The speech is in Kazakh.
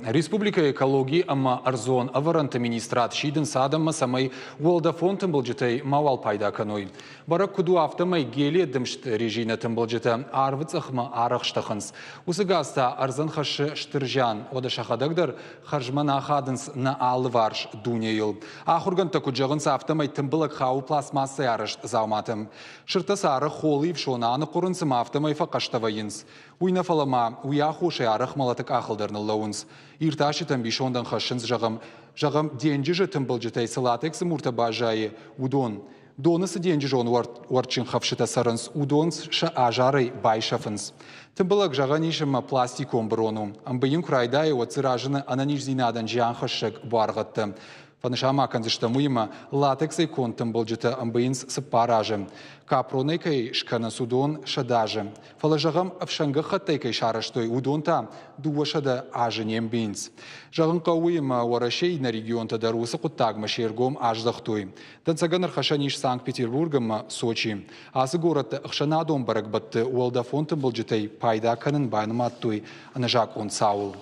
Республика экологии ама арзон аварант министрат шиден садам самай уолда фонтын болжетай мавал пайда каной. Барак куду автомай гели дымшт режина тымболжета арвыц ахма арахштахынс. Усыгаста арзан хашы штыржан ода шахадагдар харжмана хадынс на алварш дунейл. Ахурганта куджагынса автомай тымбылак хау пластмасса ярыш зауматым. Шыртаса ары холы вшонаны курынсым автомай фақаштавайынс. Уйна фалама уяхуши арах малатык ахылдарны лауынс. Ирташитан бишондан хашынс жағым денжі жытым бұлжытай сылатексы мұртаба жайы удон. Донысы денжі жон уарчин хавшыта сарынс, удонс ша ажарай байшафынс. Тымбылак жаған ешіма пластиком бұрону. Амбайын құрайдай оцыражыны ананиш зинадан жиан хашшык барғатты. Фанышама канзыштамуйма латексай контым болжыта амбайынс сыппаражы. Капронайкай шкана судон шадажы. Фалажағам авшанғы хаттайкай шараштой удонта дуашада ажынем бейнс. Жағын қауыйма уарашей на регионта дарусы құттагма шергом аждахтой. Дансаганар хашаниш Санкт-Петербургама Сочи. Азы город хшанадон барак батты уалда фонтым болжытай пайда канын байныматтой анажак он саул.